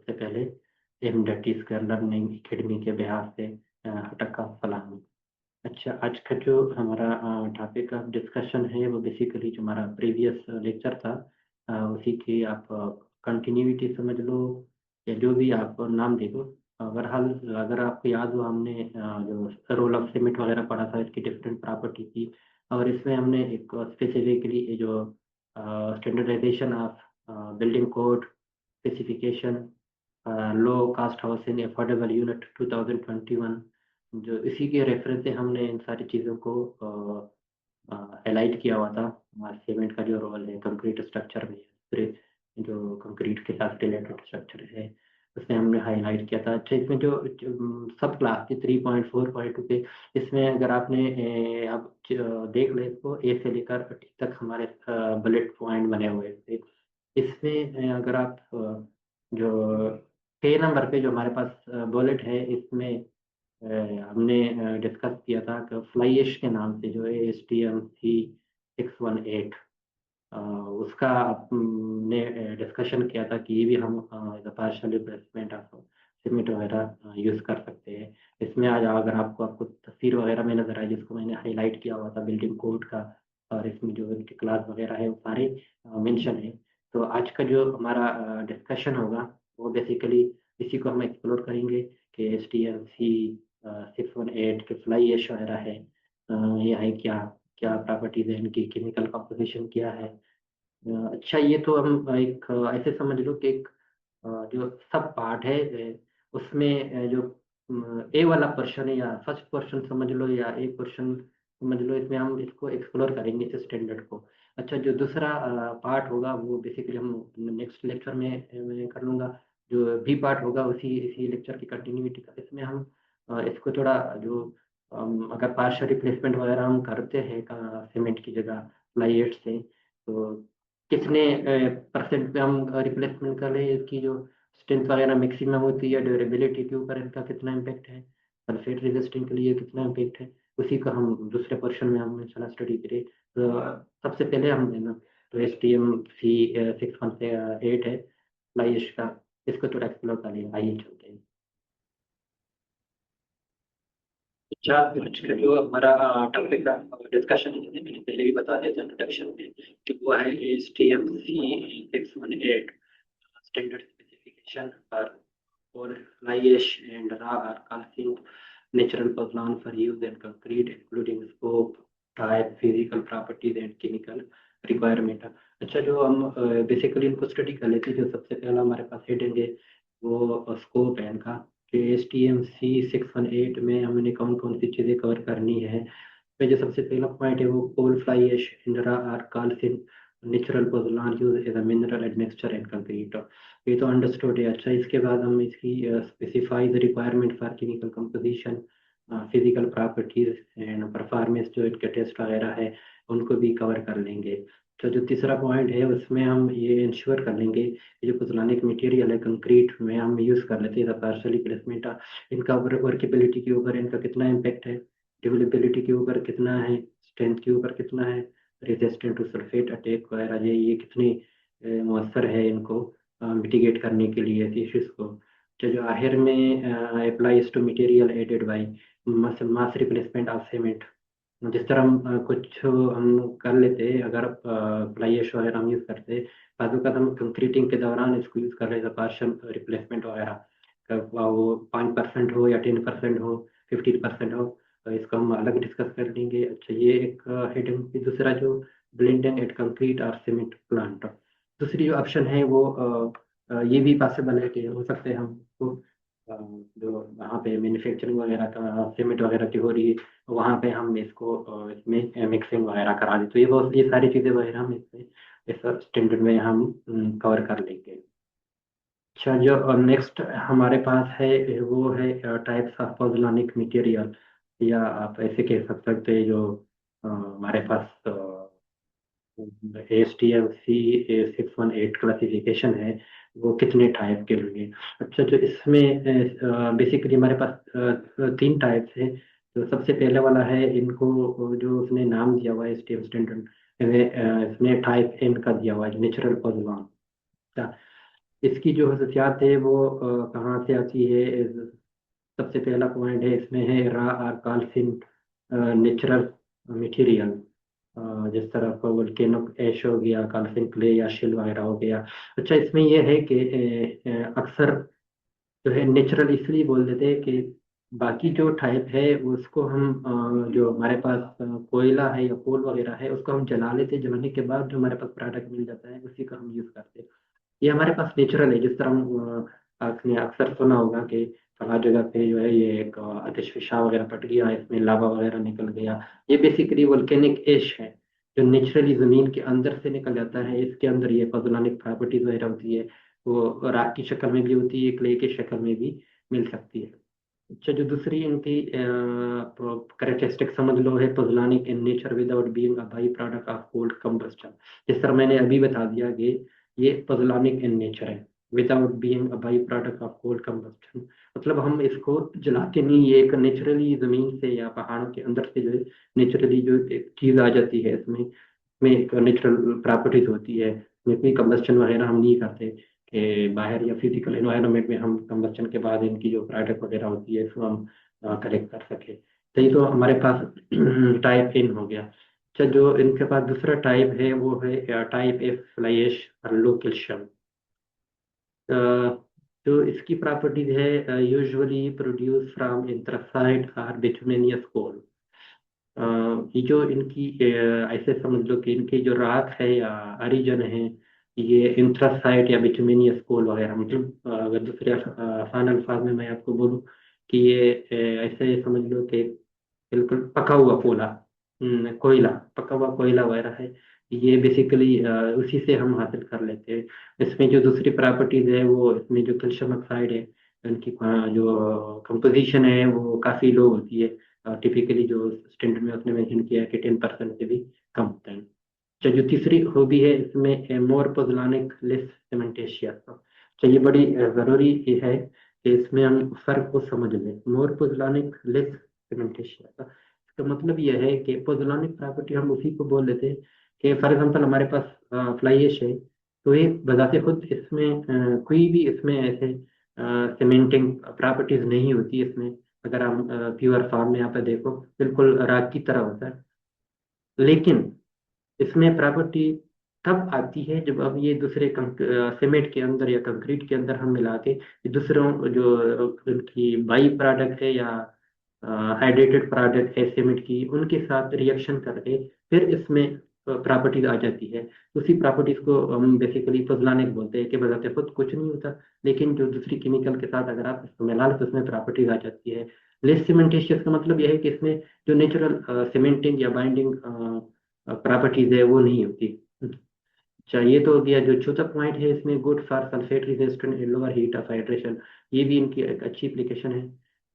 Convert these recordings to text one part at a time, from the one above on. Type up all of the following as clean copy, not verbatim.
सबसे पहले MDT square learning academy के बिहार से हटका सलाम। अच्छा, आज का जो हमारा टॉपिक ऑफ डिस्कशन है वो बेसिकली जो हमारा प्रीवियस लेक्चर था उसी की आप कंटिन्यूटी समझ लो या जो भी आप नाम दे दो। बहरहाल अगर आपको याद हो हमने जो रोल ऑफ सीमेंट वगैरह पढ़ा था इसकी डिफरेंट प्रॉपर्टी की, और इसमें हमने एक स्पेसिफिकली जो standardization of building code specification low cost housing affordable unit 2021, जो इसी के रेफरेंस से हमने इन सारी चीज़ों को हाईलाइट किया हुआ था। सीमेंट का जो रोल है कंक्रीट स्ट्रक्चर में, फिर जो कंक्रीट के साथ रिलेटेड स्ट्रक्चर है उसमें हमने हाईलाइट किया था। अच्छा, इसमें जो सब क्लास थी 3.4.2 पे, इसमें अगर आपने आप देख ले इसको ए से लेकर टी तक हमारे बुलेट पॉइंट बने हुए थे। इसमें अगर आप जो 6 नंबर पे जो हमारे पास बुलेट है इसमें हमने डिस्कस किया था कि फ्लाई ऐश के नाम से जो है STM C618, उसका हमने डिस्कशन किया था कि ये भी हम पार्शियल रिप्लेसमेंट ऑफ सीमेंट वगैरह यूज़ कर सकते हैं। इसमें आज अगर आपको तस्वीर वगैरह में नज़र आई जिसको मैंने हाईलाइट किया हुआ था बिल्डिंग कोड का, और इसमें जो इनके क्लास वगैरह है वो सारे मेंशन है। तो आज का जो हमारा डिस्कशन होगा वो बेसिकली इसी को हम एक्सप्लोर करेंगे कि STM C618 के फ्लाई ऐश वगैरह है, ये है क्या क्या प्रॉपर्टीज है इनकी, केमिकल कंपोजिशन क्या है। अच्छा, ये तो हम एक ऐसे समझ लो कि एक जो सब पार्ट है उसमें जो ए वाला पोर्शन है या फर्स्ट पोर्शन समझ लो या ए पोर्शन समझ लो, इसमें हम इसको एक्सप्लोर करेंगे इस स्टैंडर्ड को। अच्छा, जो दूसरा पार्ट होगा वो बेसिकली हम नेक्स्ट लेक्चर में मैं कर लूँगा। जो बी पार्ट होगा उसी इसी लेक्चर की कंटिन्यूटी का, इसमें हम इसको थोड़ा जो अगर पार्शियल रिप्लेसमेंट वगैरह हम करते हैं सीमेंट की जगह फ्लाई एश से, तो कितने परसेंट पे हम रिप्लेसमेंट कर रहे हैं, इसकी जो स्ट्रेंथ वगैरह मैक्सिमम होती है, ड्यूरेबिलिटी के ऊपर इनका कितना इम्पैक्ट है, सल्फेट रेजिस्टेंट के लिए कितना इम्पैक्ट है, उसी का हम दूसरे पोर्शन में हम इंशाल्लाह स्टडी करें। तो सबसे पहले हम है ना, तो STM C618 है फ्लाई ऐश का, इसको थोड़ा एक्सप्लोर कर लिया, आइए चलते हैं। अच्छा, आज का जो हमारा टॉपिक का डिस्कशन है मैंने पहले भी बता दिया था इंट्रोडक्शन में कि वो है STM C618 standard specification for fly ash and raw or calcium natural pozzolan for use in concrete, including scope, type, physical properties and chemical requirement। अच्छा, जो हम बेसिकली इनको स्टडी कर लेते हैं, जो सबसे पहला हमारे पास हेडिंग है वो स्कोप है इनका कि STM C618 में हमने कौन कौन सी चीज़ें कवर करनी है। तो जो सबसे पहला पॉइंट है वो कोल फ्लाई ऐश इंडरा और calcium natural pozzolan use as a mineral admixture in concrete, ये तो अंडरस्टूड है। अच्छा, इसके बाद हम इसकी specify the requirement for chemical composition, physical properties and performance, जो इनके टेस्ट वगैरह है उनको भी कवर कर लेंगे। तो जो तीसरा पॉइंट है उसमें हम ये इंश्योर कर लेंगे कि जो पोजोलानिक मटेरियल है कंक्रीट में हम यूज़ कर लेते हैं पार्शियली प्लेसमेंट, इनका वर्केबिलिटी के ऊपर इनका कितना इम्पेक्ट है, ड्यूरेबिलिटी के ऊपर कितना है, स्ट्रेंथ के ऊपर कितना है, रेजिस्टेंट टू सल्फेट अटैक वगैरह ये कितनी मौसर है इनको मिटिगेट करने के लिए इश्यूज को। तो जो आखिर में applies to material added by mass replacement of cement, जिस तरह हम कुछ हम कर लेते हैं, अगर फ्लाई ऐश वगैरह हम यूज़ करते हैं, बाजू का हम कंक्रीटिंग के दौरान इसको यूज़ कर रहे हैं पार्शियल रिप्लेसमेंट वगैरह, वो 5% हो या 10% हो 15% हो, तो इसको हम अलग डिस्कस कर लेंगे। अच्छा, ये एक हेडिंग। दूसरा जो ब्लेंडिंग एट कंक्रीट और सीमेंट प्लांट, दूसरी जो ऑप्शन है वो ये भी पॉसिबल है कि हो सकते हैं हमको जो वहाँ पे मैन्युफैक्चरिंग वगैरह का सीमेंट वगैरह की हो रही है वहाँ पे हम इसको इसमें मिक्सिंग वगैरह करा दें, तो ये सारी चीज़ें वगैरह हम इसमें इस स्टैंडर्ड में हम कवर कर लेंगे। अच्छा, जो नेक्स्ट हमारे पास है वो है टाइप्स ऑफ पोज़ोलानिक मटेरियल, या आप ऐसे कह सकते हैं जो हमारे पास STM C618 क्लासिफिकेशन है वो कितने टाइप के होंगे। अच्छा, जो इसमें बेसिकली हमारे पास 3 टाइप्स है। तो सबसे पहले वाला है इनको जो उसने नाम दिया हुआ है STM स्टैंडर्ड, इसमें टाइप एन का दिया हुआ है नेचुरल पोज़ोलान। इसकी जो खसूसियात है वो कहाँ से आती है? सबसे पहला पॉइंट है इसमें है रा और काल्सिन नेचुरल मटेरियल। जिस तरह का वोल्केनो ऐश हो गया, काल्सिन क्ले या शिल वगैरह हो गया। अच्छा, इसमें यह है कि अक्सर जो है नेचुरल इसलिए बोल देते हैं कि बाकी जो टाइप है उसको हम जो हमारे पास कोयला है या कोल वगैरह है उसको हम जला लेते हैं। जलाने के बाद जो हमारे पास प्रोडक्ट मिल जाता है उसी का हम यूज करते हैं। ये हमारे पास नेचुरल है। जिस तरह आपने अक्सर सुना होगा कि फला जगह पे जो है ये एक आतिश फिशा वगैरह पट गया, इसमें लावा वगैरह निकल गया। ये बेसिकली वोल्केनिक एश है जो नेचुरली जमीन के अंदर से निकल जाता है। इसके अंदर ये पॉज़्नोनिक प्रॉपर्टीज वगैरह होती है। वो राख की शक्ल में भी होती है, क्ले की शक्ल में भी मिल सकती है। अच्छा, जो दूसरी इनकी करेक्टरिस्टिक समझ लो है pozzolanic in nature without being a by product of coal combustion. जिस तरह मैंने अभी बता दिया कि ये पॉज़्नोनिक इन नेचर है without being a by product of coal combustion. मतलब हम इसको जलाते नहीं, ये एक नेचुरली जमीन से या पहाड़ों के अंदर से जो है नेचुरली जो एक चीज आ जाती है। इसमें में एक नेचुरल प्रॉपर्टीज होती है। इसमें कोई कंबस्टन वगैरह हम नहीं करते कि बाहर या फिजिकल एनवायरनमेंट में हम कंबस्टन के बाद इनकी जो प्रोडक्ट वगैरह होती है इसको हम कलेक्ट कर सके। तो ये तो हमारे पास टाइप इन हो गया। अच्छा, जो इनके पास दूसरा टाइप है वो है टाइप एफ फ्लाई एश लो कैल्शियम। जो इसकी प्रॉपर्टीज है यूजुअली प्रोड्यूस फ्रॉम एंथ्रासाइट और बिटुमिनियस कोल। ये जो इनकी ऐसे समझ लो कि इनकी जो राख है या ओरिजिन है ये इंथ्रासाइट या बिटुमिनियस कोल वगैरह। मतलब अगर दूसरे आसान अल्फाज में मैं आपको बोलूँ कि ये ऐसे समझ लो कि बिल्कुल पका हुआ कोला, कोयला, पका हुआ कोयला वगैरह है। ये बेसिकली उसी से हम हासिल कर लेते हैं। इसमें जो दूसरी प्रॉपर्टीज है वो इसमें जो कैल्शियम ऑक्साइड है उनकी जो कंपोजिशन है वो काफ़ी लो होती है। टिपिकली जो स्टैंडर्ड में उसने मेंशन किया है कि 10% से भी कम होता है। अच्छा, जो तीसरी हॉबी है इसमें मोर पोज़्लानिक लेस सीमेंटेशियस। तो ये बड़ी ज़रूरी है कि इसमें हम फर्क को समझ लें। मोर पोज़्लानिक लेस सीमेंटेशियस, इसका मतलब यह है कि पोज़्लानिक प्रॉपर्टी हम उसी को बोल लेते हैं कि फॉर एग्जांपल हमारे पास फ्लाई ऐश है। तो ये बजाते खुद इसमें कोई भी इसमें ऐसे सीमेंटिंग प्रॉपर्टीज नहीं होती इसमें। अगर हम प्योर फॉर्म में यहाँ पे देखो बिल्कुल राख की तरह होता है। लेकिन इसमें प्रॉपर्टी तब आती है जब अब ये दूसरे सीमेंट के अंदर या कंक्रीट के अंदर हम मिला के ये दूसरों जो उनकी बाई प्रोडक्ट है या हाइड्रेटेड प्रोडक्ट है सीमेंट की उनके साथ रिएक्शन करके फिर इसमें प्रॉपर्टीज आ जाती है। उसी प्रॉपर्टीज को हम बेसिकली फजलानिक बोलते हैं कि बजाते खुद कुछ नहीं होता, लेकिन जो दूसरी केमिकल के साथ अगर आप इसको मिला लो तो उसमें प्रॉपर्टीज आ जाती है। लेस सीमेंटेशियस का मतलब यह है कि इसमें जो नेचुरल सीमेंटिंग या बाइंडिंग प्रॉपर्टीज है वो नहीं होती। चाहिए तो हो गया। जो चौथा पॉइंट है इसमें good for sulphate resistant in lower heat of hydration. ये भी इनकी एक अच्छी एप्लीकेशन है।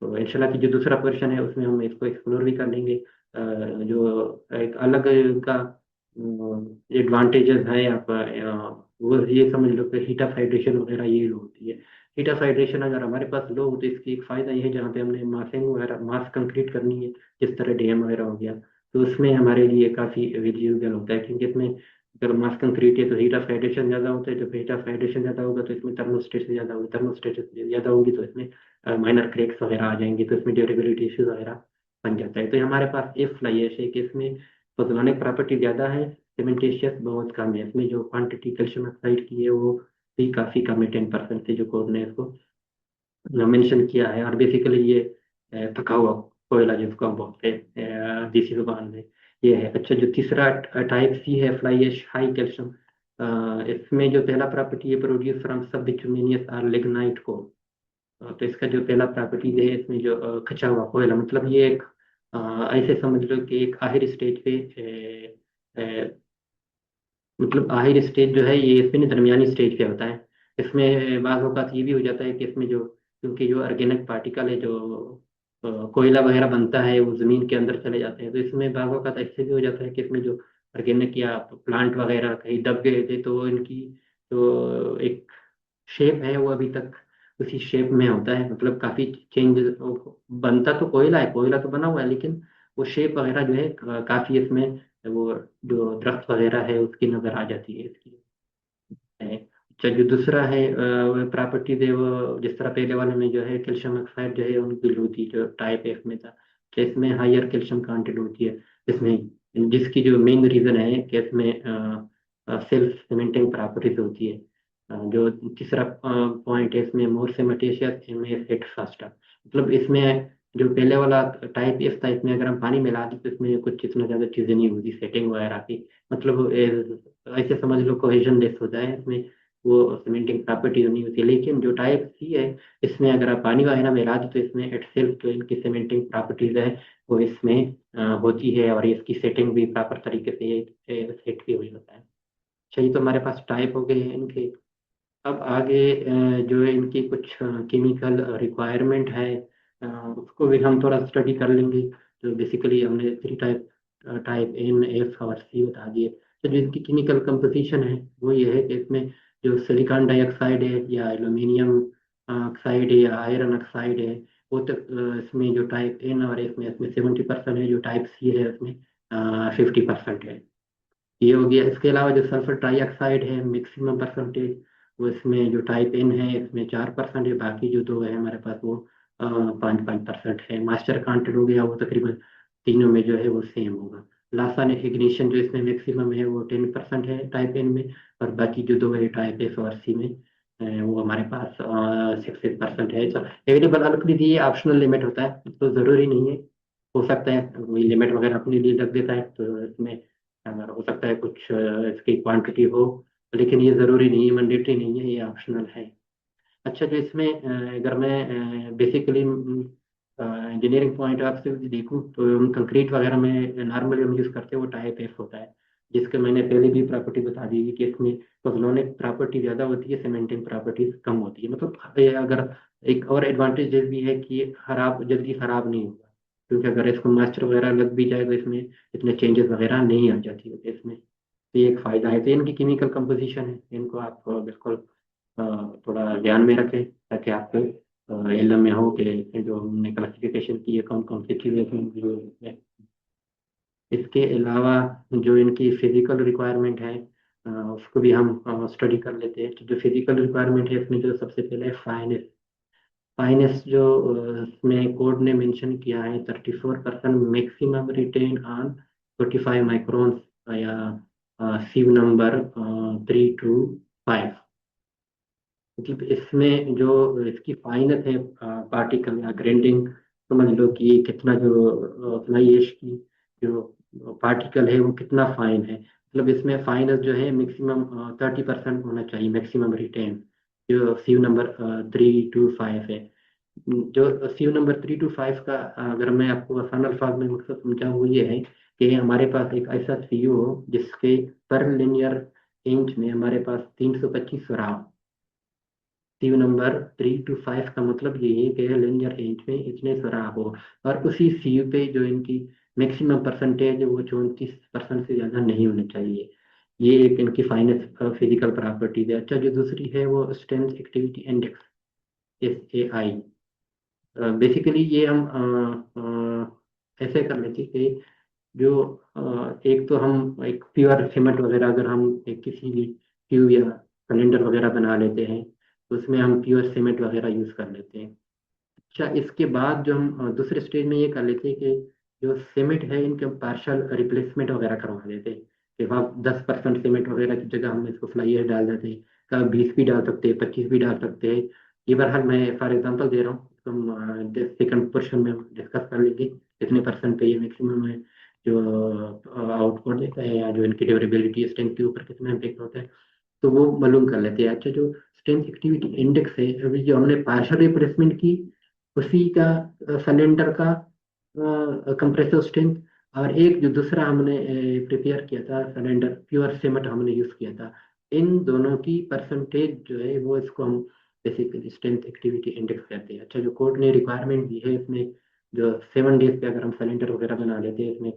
तो इंशाल्लाह की जो दूसरा पोर्शन है उसमें हम इसको एक्सप्लोर भी कर लेंगे। जो एक अलग का एडवांटेजेस है आप वो ये समझ लो कि हीट ऑफ हाइड्रेशन वगैरह ये लो होती है। हीट ऑफ हाइड्रेशन अगर हमारे पास लो हो तो इसकी एक फ़ायदा ये है जहाँ पे हमने मासिंग वगैरह मास कंक्रीट करनी है, जिस तरह डैम वगैरह हो गया, तो उसमें हमारे लिए काफ़ी विजिबल होता है। क्योंकि इसमें अगर मास कंक्रीट है तो हीट ऑफ हाइड्रेशन ज़्यादा होता है। जब हीट ऑफ हाइड्रेशन ज़्यादा होगा तो इसमें थर्मोस्टेट ज़्यादा होगी, थर्मोस्टेट ज़्यादा होगी तो इसमें माइनर क्रैक्स वगैरह आ जाएंगे, तो इसमें ड्यूरेबिलिटी इश्यूज वगैरह बन जाता है। तो ये हमारे पास एफ फ्लाई ऐश है कि इसमें पोज़ोलॉनिक प्रॉपर्टी ज़्यादा है, सीमेंटेशियस बहुत कम है। इसमें जो क्वांटिटी कैल्शियम ऑक्साइड की है वो भी काफ़ी कम है, 10% से जो कोड ने इसको मेंशन किया है। और बेसिकली ये पका हुआ कोयला जिसको हम बोलते हैं देसी जुबान में, ये है। अच्छा, जो तीसरा टाइप सी है फ्लाई ऐश हाई कैल्शियम। इसमें जो पहला प्रॉपर्टी है प्रोड्यूस फ्रॉम सब बिटुमिनियस और लिग्नाइट को। तो इसका जो पहला प्रॉपर्टी है इसमें जो खचा हुआ कोयला, मतलब ये एक ऐसे समझ लो कि एक आखिरी स्टेज पे मतलब आखिरी स्टेज जो है ये इसमें नहीं, दरमियानी स्टेज पे होता है। इसमें बाज़ औक़ात ये भी हो जाता है कि इसमें जो क्योंकि जो ऑर्गेनिक पार्टिकल है जो कोयला वगैरह बनता है वो ज़मीन के अंदर चले जाते हैं। तो इसमें बाज़ औक़ात ऐसे भी हो जाता है कि इसमें जो ऑर्गेनिक या प्लांट वगैरह कहीं दब गए थे तो इनकी जो एक शेप है वो अभी तक उसी शेप में होता है। मतलब काफ़ी चेंज, बनता तो कोयला है, कोयला तो बना हुआ है, लेकिन वो शेप वगैरह जो है काफ़ी इसमें वो जो दरख्त वगैरह है उसकी नज़र आ जाती है इसकी है। अच्छा, जो दूसरा है वो प्रॉपर्टीज है, वो जिस तरह पहले वाले में जो है कैल्शियम ऑक्साइड जो है उनकी होती जो टाइप एफ में था, कि इसमें हायर कैल्शियम कंटेंट होती है इसमें, जिसकी जो मेन रीजन है कि इसमें सेल्फ सीमेंटिंग प्रॉपर्टीज होती है। जो तीसरा पॉइंट है इसमें मोर cementitious इनमें सेट फास्टर, मतलब इसमें जो पहले वाला टाइप एफ था इसमें अगर हम पानी मिला दें तो इसमें कुछ इतना ज्यादा चीजें नहीं होती सेटिंग वगैरह की, मतलब ऐसे समझ लो कोहेजन लेस होता है इसमें, वो सीमेंटिंग प्रॉपर्टी नहीं होती। लेकिन जो टाइप सी है इसमें अगर आप पानी वगैरह मिला दो तो इसमें इटसेल्फ जो इनकी सीमेंटिंग प्रॉपर्टीज है वो इसमें होती है, और इसकी सेटिंग भी प्रॉपर तरीके से सेट भी हो जाता है। अच्छा, ये तो हमारे पास टाइप हो गए हैं इनके। अब आगे जो है इनकी कुछ केमिकल रिक्वायरमेंट है, उसको भी हम थोड़ा स्टडी कर लेंगे। तो बेसिकली हमने three type, type N F और सी बता दिए। तो जो इनकी केमिकल कंपोजिशन है वो ये है कि इसमें जो सिलिकॉन डाइऑक्साइड है या एल्यूमिनियम ऑक्साइड है या आयरन ऑक्साइड है, वो तो इसमें जो टाइप एन और इसमें इसमें 70% है, जो टाइप सी है उसमें 50% है। ये हो गया। इसके अलावा जो सल्फर ट्राईऑक्साइड है मैक्सिमम परसेंटेज, वो इसमें जो टाइप एन है इसमें 4% है, बाकी जो दो है हमारे पास वो 5-5% है। मास्टर कांटेंट हो गया वो तकरीबन तीनों में जो है वो सेम होगा। लासान इग्निशन जो इसमें मैक्सिमम है वो 10% है टाइप एन में, और बाकी जो दो है टाइप एफ और सी में वो हमारे पास 6% है। तो अवेलेबल अलग ये ऑप्शनल लिमिट होता है, तो ज़रूरी नहीं है, हो सकता है कोई लिमिट वगैरह अपने लिए रख देता है, तो इसमें अगर हो सकता है कुछ इसकी क्वांटिटी हो, लेकिन ये ज़रूरी नहीं है, मैंडेटरी नहीं है, ये ऑप्शनल है। अच्छा, जो इसमें अगर मैं बेसिकली इंजीनियरिंग पॉइंट ऑफ से देखूँ तो हम कंक्रीट वगैरह में नॉर्मली हम यूज़ करते हैं वो टाइप एफ होता है, जिसके मैंने पहले भी प्रॉपर्टी बता दी थी कि इसमें पोज़ोलॉनिक प्रॉपर्टी ज़्यादा होती है, सीमेंटिंग प्रॉपर्टीज कम होती है। मतलब ये अगर एक और एडवांटेज भी है कि ये खराब जल्दी खराब नहीं होगा, क्योंकि अगर इसको मॉइस्चर वगैरह लग भी जाए तो इसमें इतने चेंजेस वगैरह नहीं आ जाती होती इसमें। तो ये एक फ़ायदा है। तो इनकी केमिकल कंपोजिशन है, इनको आप बिल्कुल अ, थोड़ा ध्यान में रखें, ताकि आपको इल्म में हो कि जो हमने क्लासिफिकेशन की है कौन कौन सी चीज़ें जो है। इसके अलावा जो इनकी फिजिकल रिक्वायरमेंट है उसको भी हम स्टडी कर लेते हैं। तो जो फिजिकल रिक्वायरमेंट है इसमें जो सबसे पहले है फाइनेस। फाइनेस जो इसमें कोड ने मेंशन किया है 34% मैक्सिमम रिटेन ऑन 45 माइक्रोन या सीव नंबर 3 to 5। मतलब इसमें जो इसकी फाइनस है पार्टिकल या ग्रेडिंग, समझ लो कि कितना जो फ्लाई एश की जो पार्टिकल है वो कितना फाइन है। मतलब इसमें फाइनस जो है मैक्सिमम 30% होना चाहिए मैक्सिमम रिटेन, जो सीव नंबर 3 to 5 है। जो सीव नंबर 3 to 5 का अगर मैं आपको आसान अल्फाज में मकसद समझाऊँ वो ये है कि हमारे पास एक ऐसा सीयू हो जिसके पर लिनियर इंच में हमारे पास 325 राह। सीव नंबर 3 to 5 का मतलब ये है कि लिनियर रेंज में इतने सुराख हो, और उसी सीव पे जो इनकी मैक्सिमम परसेंटेज है वो 34% से ज़्यादा नहीं होनी चाहिए। ये एक इनकी फाइनेंस फिजिकल प्रॉपर्टीज है। अच्छा, जो दूसरी है वो strength activity index, SAI। Basically ये हम ऐसे कर लेते हैं कि जो एक तो हम एक प्योर सीमेंट वगैरह अगर हम एक किसी भी ट्यूब या सिलेंडर वगैरह बना लेते हैं तो उसमें हम प्योर सीमेंट वगैरह यूज़ कर लेते हैं। अच्छा, इसके बाद जो हम दूसरे स्टेज में ये कर लेते हैं कि जो सीमेंट है इनके पार्शल रिप्लेसमेंट वगैरह करवा देते हैं, कि वहाँ 10% सीमेंट वगैरह की जगह हम इसको फ्लाई एश डाल देते हैं। कभी 20 भी डाल सकते हैं, 25 भी डाल सकते हैं। ये बहरहाल मैं फॉर एग्जांपल दे रहा हूँ, तुम सेकंड पोर्शन में डिस्कस कर लेंगे कितने परसेंट पे ये मैक्सिमम है जो आउटपुट देता है, या जो इनकी ड्यूरेबिलिटी स्ट्रेंथ के ऊपर कितना इम्पेक्ट होता है, तो वो मालूम कर लेते हैं। अच्छा, जो स्ट्रेंथ एक्टिविटी इंडेक्स है, अभी जो हमने पार्शियल रिप्लेसमेंट की उसी का सिलेंडर का कंप्रेसिव स्ट्रेंथ, और एक जो दूसरा हमने प्रिपेयर किया था सिलेंडर प्योर सीमेंट हमने यूज किया था, इन दोनों की परसेंटेज जो है वो इसको हम बेसिकली स्ट्रेंथ एक्टिविटी इंडेक्स कहते हैं। अच्छा, जो कोर्ट ने रिक्वायरमेंट दी है इसमें जो 7 डेज पे अगर हम सिलेंडर वगैरह बना लेते हैं इसमें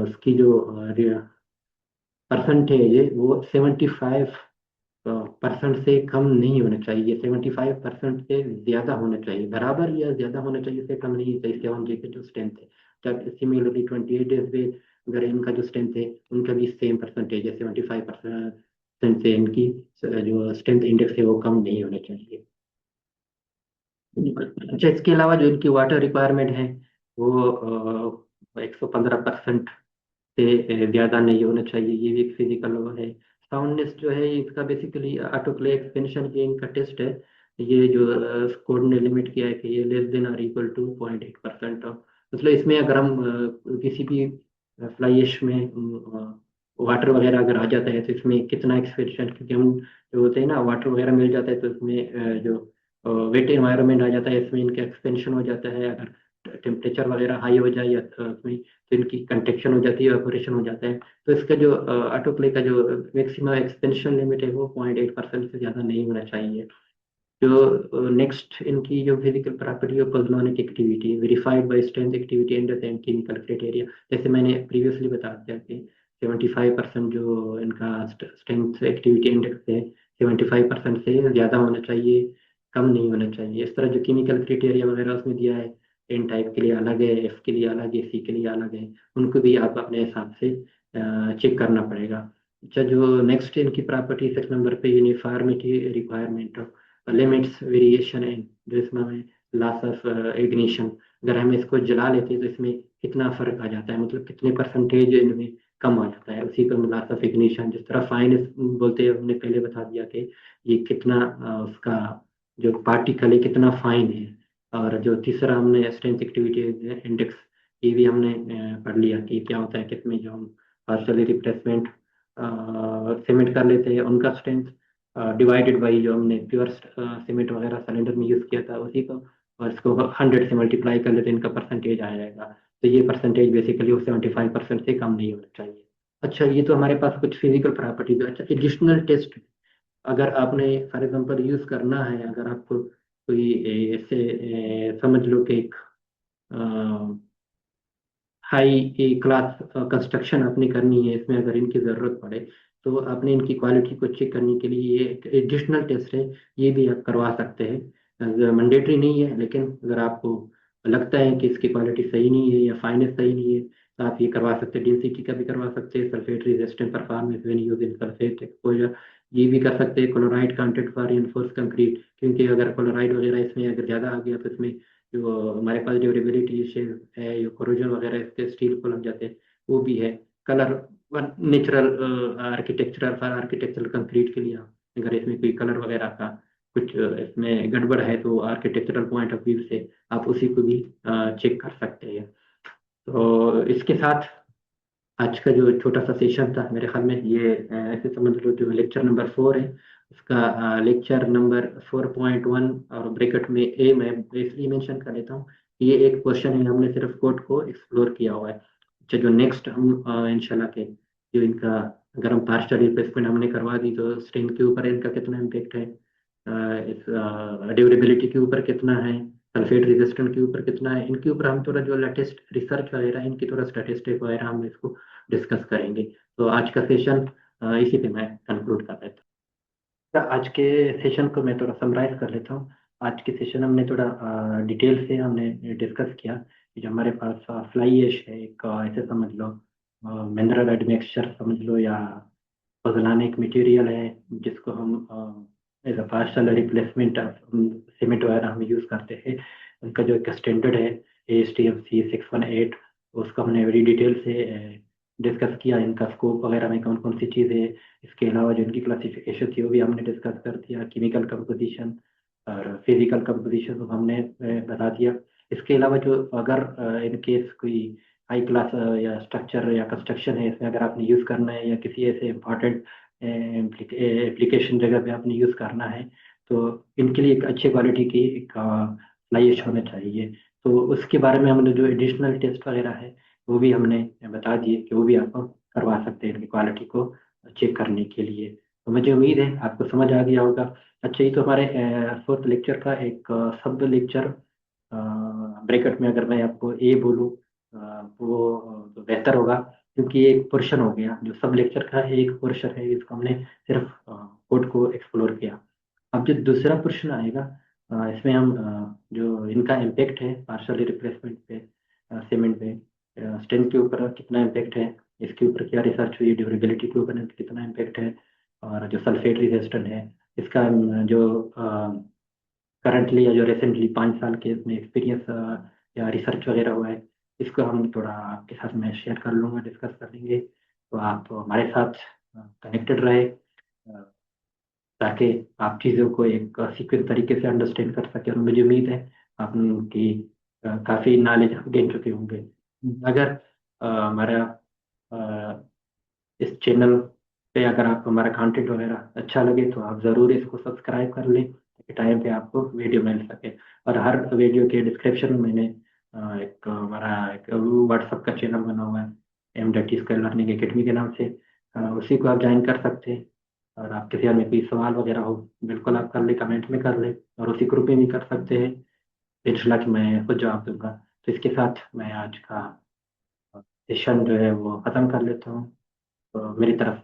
उसकी जो परसेंटेज है वो 75% से कम नहीं होना चाहिए, 75% से ज्यादा होना चाहिए, बराबर या ज्यादा होना चाहिए, से कम नहीं चाहिए। 7 डे का जो स्ट्रेंथ है, जब सिमिलरली 28 डेज पे अगर इनका जो स्ट्रेंथ है उनका भी सेम परसेंटेज है, 75%, से इनकी जो स्ट्रेंथ इंडेक्स है वो कम नहीं होना चाहिए। अच्छा, इसके अलावा जो इनकी वाटर रिक्वायरमेंट है वो 115% से ज़्यादा नहीं होना चाहिए, ये भी एक फिजिकल वो है। साउंडनेस जो है इसका बेसिकली ऑटोक्लेव एक्सपेंशन ये इनका टेस्ट है। ये जो कोड ने लिमिट किया है कि ये लेस देन और इक्वल टू 0.8%। मतलब इसमें अगर हम किसी भी फ्लाई ऐश में वाटर वगैरह अगर आ जाता है तो इसमें कितना एक्सपेंशन, क्योंकि हम जो होते हैं ना वाटर वगैरह मिल जाता है तो इसमें जो वेट एनवायरनमेंट आ जाता है इसमें इनका एक्सपेंशन हो जाता है। अगर टेम्परेचर वगैरह हाई हो जाए या उसमें तो इनकी कंटेक्शन हो जाती है, ऑपरेशन हो जाता है। तो इसका जो ऑटोक्ले का जो मैक्सिमम एक्सपेंशन लिमिट है वो 0.8% से ज़्यादा नहीं होना चाहिए। जो नेक्स्ट इनकी जो फिजिकल प्रॉपर्टी है pozzolanic activity verified by strength activity and and chemical criteria. जैसे मैंने प्रीवियसली बता दिया कि 75% जो इनका स्ट्रेंथ एक्टिविटी इंडेक्स है 75% से ज़्यादा होना चाहिए, कम नहीं होना चाहिए। इस तरह जो केमिकल क्राइटेरिया वगैरह उसमें दिया है, एन टाइप के लिए अलग है, एफ के लिए अलग है, सी के लिए अलग है, उनको भी आप अपने हिसाब से चेक करना पड़ेगा। अच्छा, जो नेक्स्ट इनकी प्रॉपर्टी 6 नंबर पे uniformity requirement limits variation in, जो इसमें हमें लॉस ऑफ इग्निशन, अगर हम इसको जला लेते हैं तो इसमें कितना फर्क आ जाता है, मतलब कितने परसेंटेज इनमें कम आ जाता है, उसी को लॉस ऑफ इग्निशन। जिस तरह फाइन बोलते हैं हमने पहले बता दिया कि ये कितना उसका जो पार्टिकल है कितना फाइन है। और जो तीसरा हमने स्ट्रेंथ एक्टिविटी इंडेक्स, ये भी हमने पढ़ लिया कि क्या होता है, किसमें जो हम पार्शियली रिप्लेसमेंट सीमेंट कर लेते हैं उनका स्ट्रेंथ डिवाइडेड बाई जो हमने प्योर सीमेंट वगैरह सिलेंडर में यूज़ किया था उसी को, और इसको 100 से मल्टीप्लाई कर लेते हैं, इनका परसेंटेज आ जाएगा। तो ये परसेंटेज बेसिकली वो 75% से कम नहीं होना चाहिए। अच्छा, ये तो हमारे पास कुछ फिजिकल प्रॉपर्टीज। अच्छा, एडिशनल टेस्ट अगर आपने फॉर एग्जांपल यूज़ करना है, अगर आपको कोई ऐसे समझ लो कि एक हाई क्लास कंस्ट्रक्शन आपने करनी है, इसमें अगर इनकी ज़रूरत पड़े तो आपने इनकी क्वालिटी को चेक करने के लिए ये एक एडिशनल टेस्ट है, ये भी आप करवा सकते हैं। मैंडेटरी नहीं है, लेकिन अगर आपको लगता है कि इसकी क्वालिटी सही नहीं है या फाइनेंस सही नहीं है तो आप ये करवा सकते हैं। डेंसिटी का भी करवा सकते हैं, sulphate resistant performance when using sulphate exposure, ये भी कर सकते हैं। Chloride content for reinforce concrete, क्योंकि अगर क्लोराइड वगैरह इसमें अगर ज़्यादा आ गया तो इसमें जो हमारे पास ड्यूरेबिलिटी है, जो कोरोजन वगैरह इसके स्टील को लग जाते हैं, वो भी है। Colour natural architectural for architectural concrete के लिए अगर इसमें कोई कलर वगैरह का कुछ इसमें गड़बड़ है तो आर्किटेक्चरल पॉइंट ऑफ व्यू से आप उसी को भी चेक कर सकते हैं। तो इसके साथ आज का जो छोटा सा सेशन था मेरे ख्याल में ये ऐसे समझ लो जो लेक्चर नंबर 4 है उसका लेक्चर नंबर 4.1 और ब्रैकेट में ए मैं इसलिए मेंशन कर देता हूँ कि ये एक क्वेश्चन है, हमने सिर्फ कोड को एक्सप्लोर किया हुआ है। अच्छा, जो नेक्स्ट हम इंशाल्लाह के जो इनका अगर हम पार्शियल रिप्लेसमेंट हमने करवा दी तो स्ट्रेंथ के ऊपर इनका कितना इम्पेक्ट है, इस ड्यूरेबिलिटी के ऊपर कितना है, सल्फेट रेजिस्टेंट के ऊपर कितना है, इनके ऊपर हम थोड़ा जो लेटेस्ट रिसर्च वगैरह इनकी थोड़ा स्टैटिस्टिक वगैरह हम इसको डिस्कस करेंगे। तो आज का सेशन इसी पे मैं कंक्लूड कर देता हूँ। आज के सेशन को मैं थोड़ा समराइज कर लेता हूँ। आज के सेशन हमने थोड़ा डिटेल से हमने डिस्कस किया कि जो हमारे पास फ्लाई ऐश है, एक ऐसे समझ लो मिनरल एडमिक्सचर समझ लो, या पोज़ोलानिक मटेरियल है जिसको हम as a partial replacement cement वगैरह हम यूज़ करते हैं। उनका जो एक स्टैंडर्ड है ASTM C618, उसको हमने बड़ी डिटेल से डिस्कस किया। इनका स्कोप वगैरह में कौन कौन सी चीज़ है, इसके अलावा जो इनकी क्लासिफिकेशन थी वो भी हमने डिस्कस कर दिया। केमिकल कंपोजिशन और फिजिकल कंपोजिशन को हमने बता दिया। इसके अलावा जो अगर इन केस कोई हाई क्लास या स्ट्रक्चर या कंस्ट्रक्शन है, इसमें अगर आपने यूज़ करना है या किसी ऐसे इम्पॉर्टेंट एप्लीकेशन जगह पे आपने यूज़ करना है तो इनके लिए एक अच्छी क्वालिटी की एक फ्लाई ऐश होना चाहिए। तो उसके बारे में हमने जो एडिशनल टेस्ट वगैरह है वो भी हमने बता दिए कि वो भी आप करवा सकते हैं इनकी क्वालिटी को चेक करने के लिए। तो मुझे उम्मीद है आपको समझ आ गया होगा। अच्छा, ये तो हमारे 4th लेक्चर का एक शब्द लेक्चर ब्रैकेट में अगर मैं आपको ए बोलूँ वो तो बेहतर होगा, क्योंकि ये एक पोर्शन हो गया जो सब लेक्चर का एक पोर्शन है, इसको हमने सिर्फ कोड को एक्सप्लोर किया। अब जो दूसरा पोर्शन आएगा इसमें हम जो इनका इम्पेक्ट है पार्शियल रिप्लेसमेंट पे सीमेंट पे स्ट्रेंथ के ऊपर कितना इम्पेक्ट है, इसके ऊपर क्या रिसर्च हुई, ड्यूरेबिलिटी के ऊपर कितना इम्पेक्ट है, और जो सल्फेट रेजिस्टेंट है, इसका जो करंटली या जो रिसेंटली 5 साल के इसमें एक्सपीरियंस या रिसर्च वगैरह हुआ है, इसको हम थोड़ा आपके साथ में शेयर कर लूँगा, डिस्कस कर लेंगे। तो आप हमारे साथ कनेक्टेड रहे, ताकि आप चीज़ों को एक सीक्वेंस तरीके से अंडरस्टैंड कर सकें। और मुझे उम्मीद है आप उनकी काफ़ी नॉलेज गेन चुके होंगे। अगर हमारा अ, इस चैनल पे अगर आप हमारा कंटेंट वगैरह अच्छा लगे तो आप ज़रूर इसको सब्सक्राइब कर लें, ताकि टाइम पे आपको वीडियो मिल सके। और हर वीडियो के डिस्क्रिप्शन में मैंने एक हमारा एक व्हाट्सअप का चैनल बना हुआ है, M.T स्किल लर्निंग एकेडमी के नाम से। उसी को आप ज्वाइन कर सकते हैं। और आपके ध्यान में कोई सवाल वगैरह हो, बिल्कुल आप कर ले, कमेंट में कर ले, और उसी ग्रुप में भी कर सकते हैं। इंशाल्लाह कि मैं खुद जवाब दूंगा। तो इसके साथ मैं आज का सेशन जो है वो ख़त्म कर लेता हूँ। तो मेरी तरफ